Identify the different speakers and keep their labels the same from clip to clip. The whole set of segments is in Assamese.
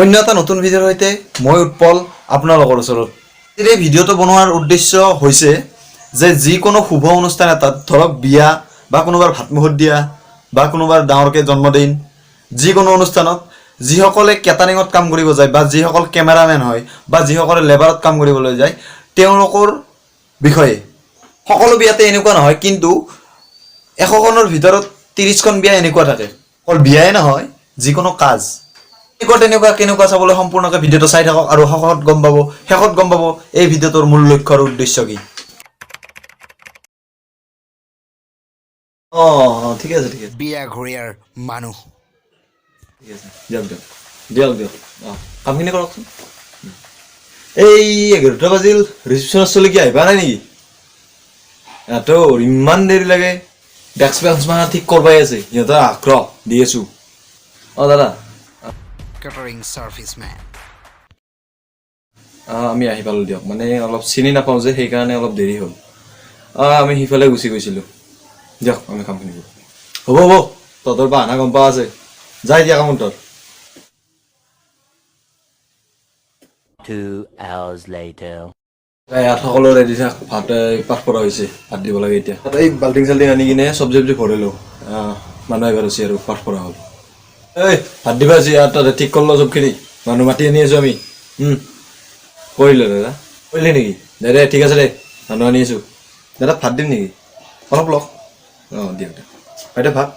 Speaker 1: অন্য এটা নতুন ভিডিঅ'ৰ সৈতে মই উৎপল আপোনালোকৰ ওচৰত। এই ভিডিঅ'টো বনোৱাৰ উদ্দেশ্য হৈছে যে যিকোনো শুভ অনুষ্ঠান এটাত ধৰক বিয়া বা কোনোবাৰ ভাতমুখত দিয়া বা কোনোবাৰ ডাঙৰকৈ জন্মদিন যিকোনো অনুষ্ঠানত যিসকলে কেটাৰিঙত কাম কৰিব যায় বা যিসকল কেমেৰামেন হয় বা যিসকলে লেবাৰত কাম কৰিবলৈ যায় তেওঁলোকৰ বিষয়ে। সকলো বিয়াতে এনেকুৱা নহয়, কিন্তু 100খনৰ ভিতৰত 30খন বিয়া এনেকুৱা থাকে। অকল বিয়াই নহয়, যিকোনো কাজ তেনেকুৱা কেনেকুৱা চাবলৈ সম্পূৰ্ণকৈ ভিডিঅ'টো চাই থাকক আৰু শেষত গম পাব এই ভিডিঅ'টোৰ মূল লক্ষ্য আৰু উদ্দেশ্য কি। ঠিক আছে
Speaker 2: বিয়া ঘৰীয়াৰ মানুহ
Speaker 1: ঠিক আছে দিয়ক কামখিনি কৰকচোন। এই 11টা বাজিল, ৰিচিপশ্যনত চলি কি আহিবা নাই নেকি? তোৰ ইমান দেৰি লাগে, ডেস্ক বেঞ্চ মানে ঠিক কৰবাই আছে, সিহঁতৰ আগ্ৰহ দি আছো। দাদা
Speaker 2: কেটাৰিং চাৰ্ভিচমেন
Speaker 1: আমি আহি পালোঁ দিয়ক, মানে অলপ চিনি নাপাওঁ যে সেইকাৰণে অলপ দেৰি হ'ল। আমি সিফালে গুচি গৈছিলোঁ দিয়ক, আমি কামখিনি কৰোঁ। হ'ব তহঁতৰ বাহানা গম পোৱা আছে, যাই দিয়া কামত তোৰ।
Speaker 3: 2 hours later.
Speaker 1: ইয়াত সকলো ৰেডি থাক, ভাত পাঠ কৰা হৈছে, ভাত দিব লাগে এতিয়া। এই বাল্টিং চাল্টিং আনি কিনে চব্জি ভৰিলোঁ, মানুহ আহিব আছে আৰু পাঠ কৰা হ'ল। এই ভাত দিবা আছে ইয়াত, তাতে ঠিক কৰিলোঁ চবখিনি, মানুহ মাতি আনি আছোঁ আমি। কৰিলোঁ দাদা, কৰিলি নেকি? দে ঠিক আছে দে, মানুহ আনি আছোঁ। দাদা ভাত দিম নেকি? অলপ লওক। দিয়ক বাইদেউ ভাত,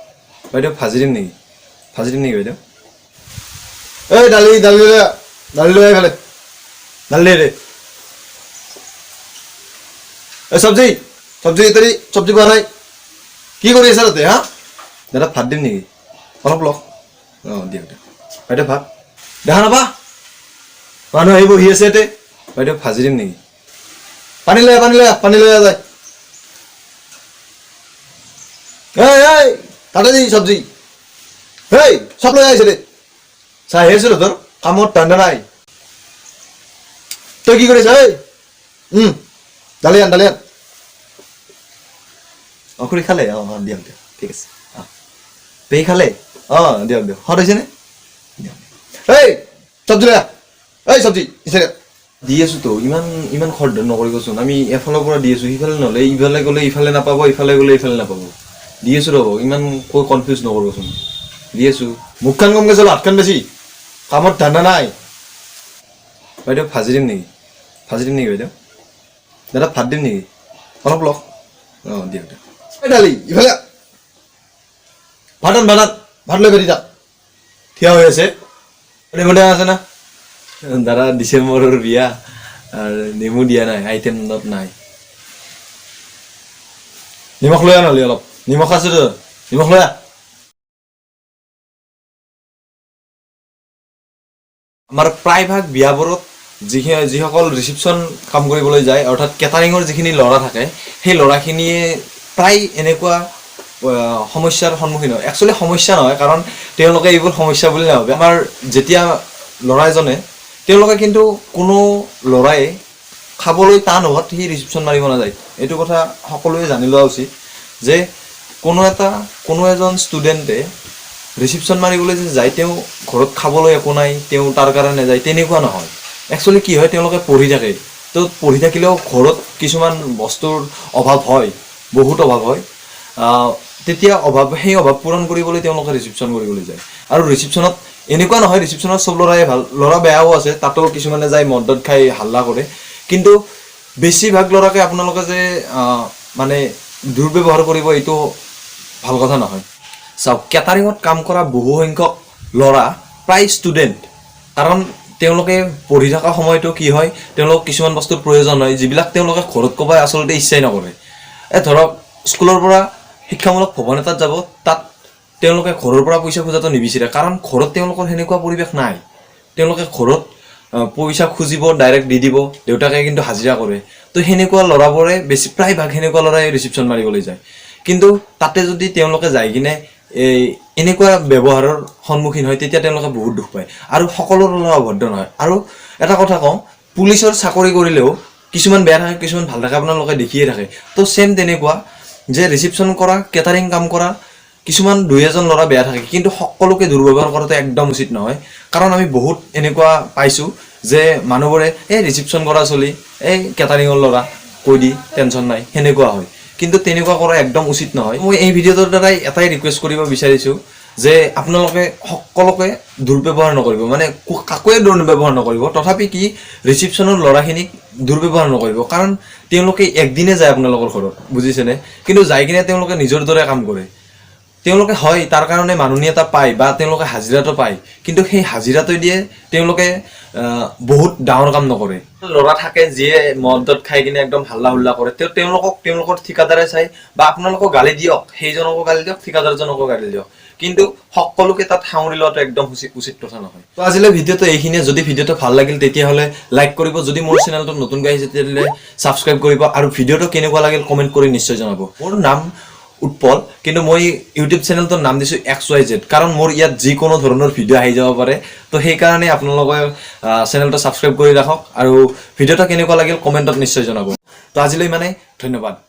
Speaker 1: বাইদেউ ভাজি দিম নেকি? বাইদেউ? এই দালি লৈ এইফালে, দালি দে। এই চব্জি পোৱা নাই, কি কৰি আছা তাতে? দাদা ভাত দিম নেকি? অলপ লওক। দিয়ক বাইদেউ ভাত দেখা নাপা? মানুহ আহি বহি আছে ইয়াতে, বাইদেউ ভাজি দিম নেকি? পানী লৈ যায়। এই তাতে দি চব্জি, চব লৈ আহিছে দে। চাই আহিছো তোৰ কামত ধান্দা নাই, তই কি কৰিছ? দালি আন খুৰী খালে? দিয়ক ঠিক আছে। পেহী খালে? দিয়ক সদ হৈছেনে? এই চব্জি লৈ এই চব্জি দি আছো তো, ইমান খৰধৰ নকৰিবচোন। আমি এফালৰ পৰা দি আছো, সিফালে নহ'লে ইফালে গ'লে ইফালে নাপাব, ইফালে গ'লে ইফালে নাপাব। দি আছো ৰ'ব, ইমান কৈ কনফিউজ নকৰিবচোন। দি আছো, মুখখন কমকৈ চলো, হাতখন বেছি, কামত ধান্দা নাই। বাইদেউ ভাজি দিম নেকি? বাইদেউ? দাদা ভাত দিম নেকি? অলপ লওক। দিয়ক এই দালি ইফালে, ভাত লৈ বেটি যাক থিয় হৈ আছে, আছে না? দাদা ডিচেম্বৰৰ বিয়া আৰু নেমু দিয়া নাই, আইটেমত নাই। নিমখ লৈ আন হ'লে, অলপ নিমখ আছে তো, নিমখ লৈ আহ। আমাৰ প্ৰায়ভাগ বিয়াবোৰত যিসকল ৰিচিপশ্যন কাম কৰিবলৈ যায়, অৰ্থাৎ কেটাৰিঙৰ যিখিনি ল'ৰা থাকে, সেই ল'ৰাখিনিয়ে প্ৰায় এনেকুৱা সমস্যাৰ সন্মুখীন হয়। একচুৱেলি সমস্যা নহয়, কাৰণ তেওঁলোকে এইবোৰ সমস্যা বুলি নাভাবে। আমাৰ যেতিয়া ল'ৰা এজনে, তেওঁলোকে কিন্তু কোনো ল'ৰাই খাবলৈ টান হোৱাত সি ৰিচিপশ্যন মাৰিব নাযায়। এইটো কথা সকলোৱে জানি লোৱা উচিত যে কোনো এজন ষ্টুডেণ্টে ৰিচিপশ্যন মাৰিবলৈ যে যায়, তেওঁ ঘৰত খাবলৈ একো নাই, তেওঁ তাৰ কাৰণে যায়, তেনেকুৱা নহয়। একচুৱেলি কি হয়, তেওঁলোকে পঢ়ি থাকে, তো পঢ়ি থাকিলেও ঘৰত কিছুমান বস্তুৰ অভাৱ হয়, বহুত অভাৱ হয়। তেতিয়া সেই অভাৱ পূৰণ কৰিবলৈ তেওঁলোকে ৰিচিপশ্যন কৰিবলৈ যায়। আৰু ৰিচিপশ্যনত এনেকুৱা নহয় ৰিচিপশ্যনত চব ল'ৰাই ভাল, ল'ৰা বেয়াও আছে, তাতো কিছুমানে যায় মদ খাই হাল্লা কৰে। কিন্তু বেছিভাগ ল'ৰাকে আপোনালোকে যে মানে দুৰ্ব্যৱহাৰ কৰিব, এইটো ভাল কথা নহয়। চাওক, কেটাৰিঙত কাম কৰা বহু সংখ্যক ল'ৰা প্ৰায় ষ্টুডেণ্ট, কাৰণ তেওঁলোকে পঢ়ি থকা সময়তো কি হয়, তেওঁলোকক কিছুমান বস্তুৰ প্ৰয়োজন হয়, যিবিলাক তেওঁলোকে ঘৰত ক'ব আচলতে ইচ্ছাই নকৰে। ধৰক স্কুলৰ পৰা শিক্ষামূলক ভৱন এটাত যাব, তাত তেওঁলোকে ঘৰৰ পৰা পইচা খোজাটো নিবিচাৰে, কাৰণ ঘৰত তেওঁলোকৰ সেনেকুৱা পৰিৱেশ নাই। তেওঁলোকে ঘৰত পইচা খুজিব, ডাইৰেক্ট দি দিব, দেউতাকে কিন্তু হাজিৰা কৰে। তো সেনেকুৱা ল'ৰাবোৰে প্ৰায়ভাগ সেনেকুৱা ল'ৰাই ৰিচিপশ্যন মাৰিবলৈ যায়। কিন্তু তাতে যদি তেওঁলোকে যাই কিনে এনেকুৱা ব্যৱহাৰৰ সন্মুখীন হয়, তেতিয়া তেওঁলোকে বহুত দুখ পায়। আৰু সকলো ল'ৰা অভদ্ৰ নহয়। আৰু এটা কথা কওঁ, পুলিচৰ চাকৰি কৰিলেও কিছুমান বেয়া থাকে, কিছুমান ভাল থাকে, আপোনালোকে দেখিয়ে থাকে। তো ছেম তেনেকুৱা যে ৰিচিপশ্যন কৰা, কেটাৰিং কাম কৰা কিছুমান দুই এজন ল'ৰা বেয়া থাকে কিন্তু সকলোকে দুৰ্ব্যৱহাৰ কৰাটো একদম উচিত নহয় কাৰণ আমি বহুত এনেকুৱা পাইছোঁ যে মানুহবোৰে এই ৰিচিপশ্যন কৰা চলি এই কেটাৰিঙৰ ল'ৰা কৈ দি টেনশ্যন নাই সেনেকুৱা হয় কিন্তু তেনেকুৱা কৰা একদম উচিত নহয় মই এই ভিডিঅ'টোৰ দ্বাৰাই এটাই ৰিকুৱেষ্ট কৰিব বিচাৰিছোঁ যে আপোনালোকে সকলোকে দুৰ্ব্যৱহাৰ নকৰিব মানে কাকোৱে দুৰ্ব্যৱহাৰ নকৰিব তথাপি কি ৰিচিপশ্যনৰ ল'ৰাখিনিক দুৰ্ব্যৱহাৰ নকৰিব কাৰণ তেওঁলোকে একদিনে যায় আপোনালোকৰ ঘৰত বুজিছেনে কিন্তু যাই কিনে তেওঁলোকে নিজৰ দৰে কাম কৰে তেওঁলোকে হয় তাৰ কাৰণে মাননীয়তা পায় বা তেওঁলোকে হাজিৰাটো পায় কিন্তু সেই হাজিৰাটো দিয়ে তেওঁলোকে বহুত ডাঙৰ কাম নকৰে ল'ৰা থাকে যিয়ে মদত খাই কিনে একদম হাল্লা হুল্লা কৰে তেওঁলোকৰ ঠিকাদাৰে চাই বা আপোনালোকক গালি দিয়ক সেইজনকো গালি দিয়ক ঠিকাদাৰজনকো গালি দিয়ক কিন্তু সকলোকে তাত সাঙুৰি লোৱাটো একদম উচিত কথা নহয় তো আজিলৈ ভিডিঅ'টো এইখিনিয়ে যদি ভিডিঅ'টো ভাল লাগিল তেতিয়াহ'লে লাইক কৰিব যদি মোৰ চেনেলটো নতুনকৈ আহিছে তেতিয়াহ'লে ছাবস্ক্ৰাইব কৰিব আৰু ভিডিঅ'টো কেনেকুৱা লাগিল কমেণ্ট কৰি নিশ্চয় জনাব মোৰ নাম উৎপল কিন্তু মই ইউটিউব চেনেলটোৰ নাম দিছোঁ XYZ কাৰণ মোৰ ইয়াত যিকোনো ধৰণৰ ভিডিঅ' আহি যাব পাৰে তো সেইকাৰণে আপোনালোকে চেনেলটো ছাবস্ক্ৰাইব কৰি ৰাখক আৰু ভিডিঅ'টো কেনেকুৱা লাগিল কমেণ্টত নিশ্চয় জনাব তো আজিলৈ মানে ধন্যবাদ